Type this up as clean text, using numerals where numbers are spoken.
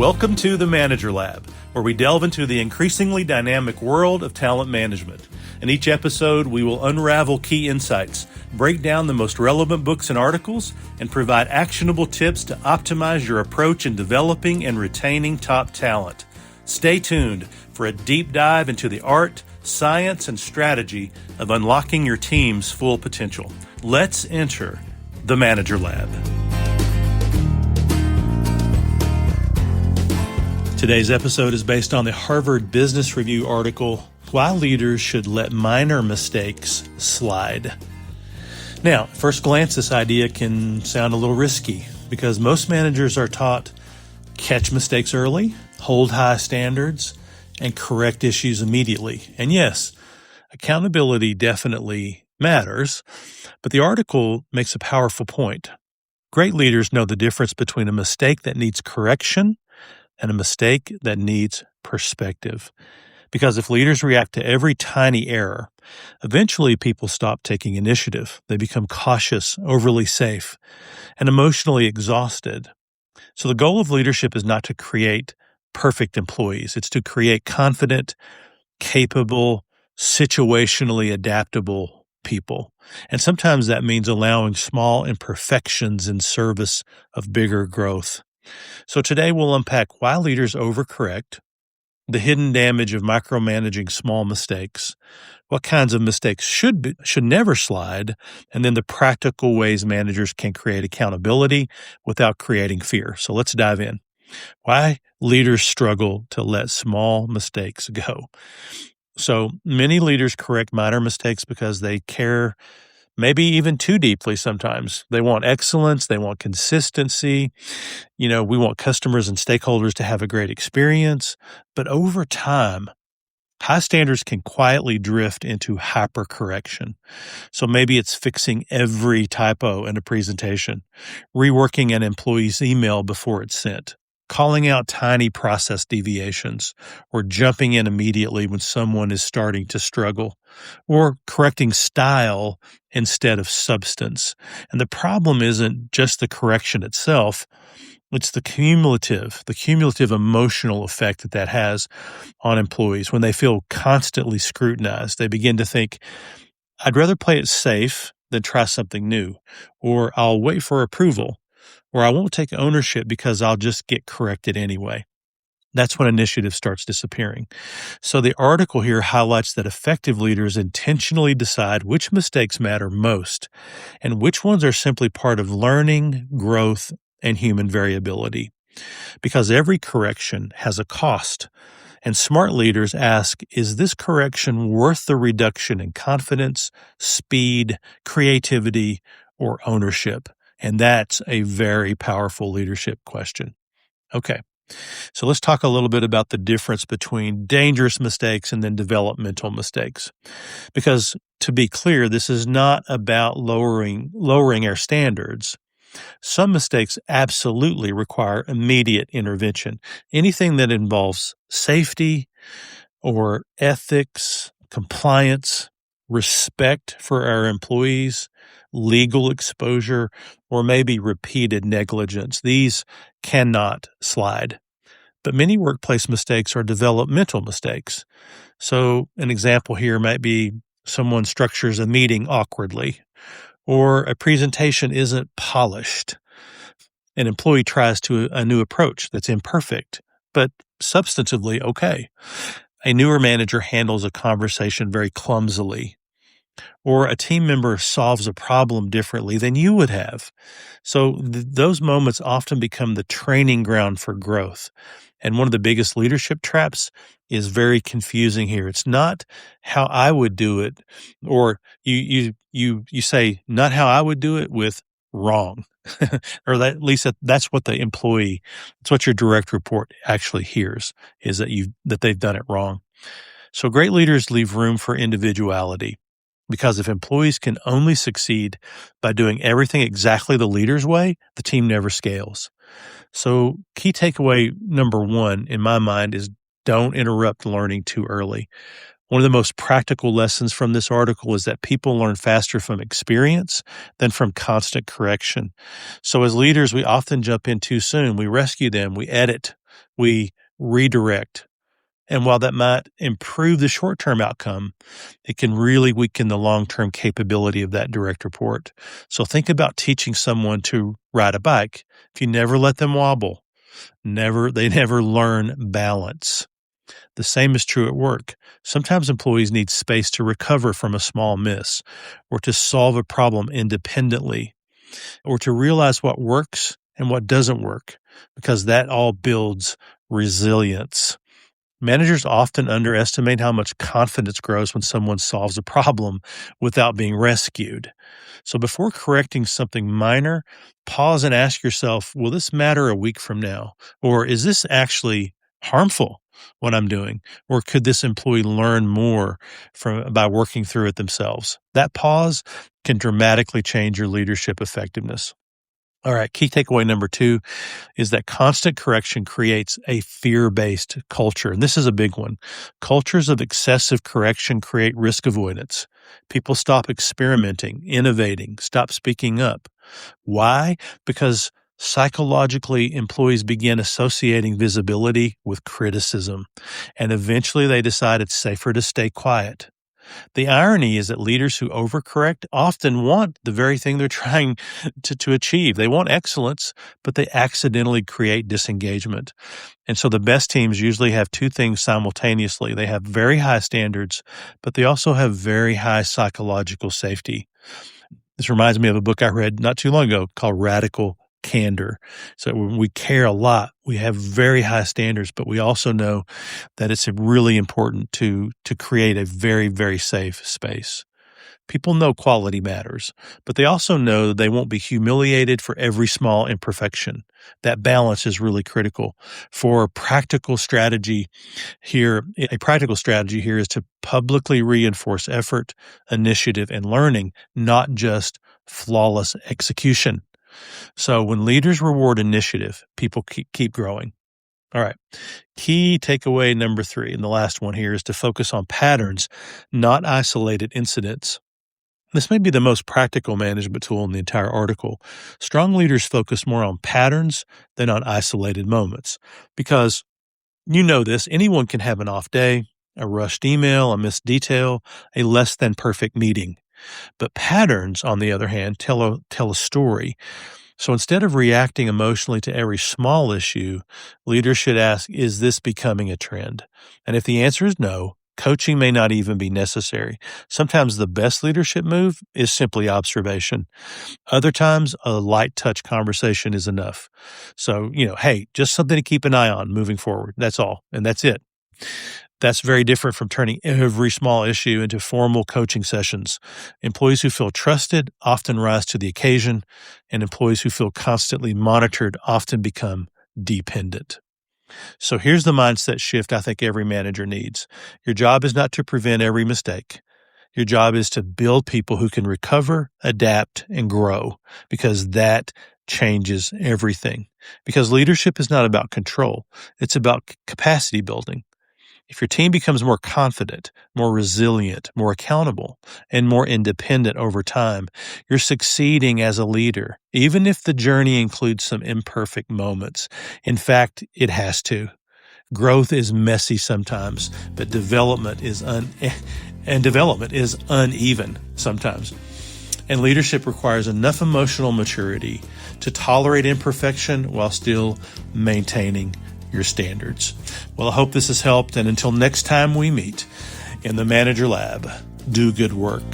Welcome to the Manager Lab, where we delve into the increasingly dynamic world of talent management. In each episode, we will unravel key insights, break down the most relevant books and articles, and provide actionable tips to optimize your approach in developing and retaining top talent. Stay tuned for a deep dive into the art, science, and strategy of unlocking your team's full potential. Let's enter the Manager Lab. Today's episode is based on the Harvard Business Review article, Why Leaders Should Let Minor Mistakes Slide. Now, at first glance, this idea can sound a little risky because most managers are taught catch mistakes early, hold high standards, and correct issues immediately. And yes, accountability definitely matters, but the article makes a powerful point. Great leaders know the difference between a mistake that needs correction and a mistake that needs perspective. Because if leaders react to every tiny error, eventually people stop taking initiative. They become cautious, overly safe, and emotionally exhausted. So the goal of leadership is not to create perfect employees. It's to create confident, capable, situationally adaptable people. And sometimes that means allowing small imperfections in service of bigger growth. So today we'll unpack why leaders overcorrect, the hidden damage of micromanaging small mistakes, what kinds of mistakes should never slide, and then the practical ways managers can create accountability without creating fear. So let's dive in. Why leaders struggle to let small mistakes go. So many leaders correct minor mistakes because they care maybe even too deeply sometimes. They want excellence. They want consistency. We want customers and stakeholders to have a great experience. But over time, high standards can quietly drift into hypercorrection. So maybe it's fixing every typo in a presentation, reworking an employee's email before it's sent, calling out tiny process deviations, or jumping in immediately when someone is starting to struggle, or correcting style instead of substance. And the problem isn't just the correction itself, it's the cumulative emotional effect that has on employees. When they feel constantly scrutinized, they begin to think, I'd rather play it safe than try something new, or I'll wait for approval, or I won't take ownership because I'll just get corrected anyway. That's when initiative starts disappearing. So the article here highlights that effective leaders intentionally decide which mistakes matter most and which ones are simply part of learning, growth, and human variability. Because every correction has a cost. And smart leaders ask, is this correction worth the reduction in confidence, speed, creativity, or ownership? And that's a very powerful leadership question. Okay, so let's talk a little bit about the difference between dangerous mistakes and then developmental mistakes. Because to be clear, this is not about lowering our standards. Some mistakes absolutely require immediate intervention. Anything that involves safety or ethics, compliance, respect for our employees, legal exposure, or maybe repeated negligence. These cannot slide. But many workplace mistakes are developmental mistakes. So an example here might be someone structures a meeting awkwardly, or a presentation isn't polished. An employee tries a new approach that's imperfect, but substantively okay. A newer manager handles a conversation very clumsily, or a team member solves a problem differently than you would have. So those moments often become the training ground for growth. And one of the biggest leadership traps is very confusing here. It's not how I would do it, or you say not how I would do it with wrong, or at least that's what the employee, it's what your direct report actually hears, is that they've done it wrong. So great leaders leave room for individuality. Because if employees can only succeed by doing everything exactly the leader's way, the team never scales. So key takeaway number one in my mind is don't interrupt learning too early. One of the most practical lessons from this article is that people learn faster from experience than from constant correction. So as leaders, we often jump in too soon. We rescue them, we edit, we redirect. And while that might improve the short-term outcome, it can really weaken the long-term capability of that direct report. So think about teaching someone to ride a bike. If you never let them wobble, they never learn balance. The same is true at work. Sometimes employees need space to recover from a small miss, or to solve a problem independently, or to realize what works and what doesn't work, because that all builds resilience. Managers often underestimate how much confidence grows when someone solves a problem without being rescued. So before correcting something minor, pause and ask yourself, will this matter a week from now? Or is this actually harmful, what I'm doing? Or could this employee learn more by working through it themselves? That pause can dramatically change your leadership effectiveness. All right, key takeaway number 2 is that constant correction creates a fear-based culture. And this is a big one. Cultures of excessive correction create risk avoidance. People stop experimenting, innovating, stop speaking up. Why? Because psychologically, employees begin associating visibility with criticism, and eventually they decide it's safer to stay quiet. The irony is that leaders who overcorrect often want the very thing they're trying to achieve. They want excellence, but they accidentally create disengagement. And so the best teams usually have two things simultaneously. They have very high standards, but they also have very high psychological safety. This reminds me of a book I read not too long ago called Radical Candor. So when we care a lot, we have very high standards, but we also know that it's really important to create a very, very safe space. People know quality matters, but they also know that they won't be humiliated for every small imperfection. That balance is really critical. For a practical strategy here is to publicly reinforce effort, initiative, and learning, not just flawless execution. So when leaders reward initiative, people keep growing. All right. Key takeaway number 3, and the last one here, is to focus on patterns, not isolated incidents. This may be the most practical management tool in the entire article. Strong leaders focus more on patterns than on isolated moments, because you know this, anyone can have an off day, a rushed email, a missed detail, a less than perfect meeting. But patterns, on the other hand, tell a story. So instead of reacting emotionally to every small issue, leaders should ask, is this becoming a trend? And if the answer is no, coaching may not even be necessary. Sometimes the best leadership move is simply observation. Other times, a light touch conversation is enough. So, hey, just something to keep an eye on moving forward. That's all. And that's it. That's very different from turning every small issue into formal coaching sessions. Employees who feel trusted often rise to the occasion, and employees who feel constantly monitored often become dependent. So here's the mindset shift I think every manager needs. Your job is not to prevent every mistake. Your job is to build people who can recover, adapt, and grow, because that changes everything. Because leadership is not about control. It's about capacity building. If your team becomes more confident, more resilient, more accountable, and more independent over time, you're succeeding as a leader, even if the journey includes some imperfect moments. In fact, it has to. Growth is messy sometimes, but development is uneven sometimes. And leadership requires enough emotional maturity to tolerate imperfection while still maintaining your standards. Well, I hope this has helped, and until next time we meet in the Manager Lab, do good work.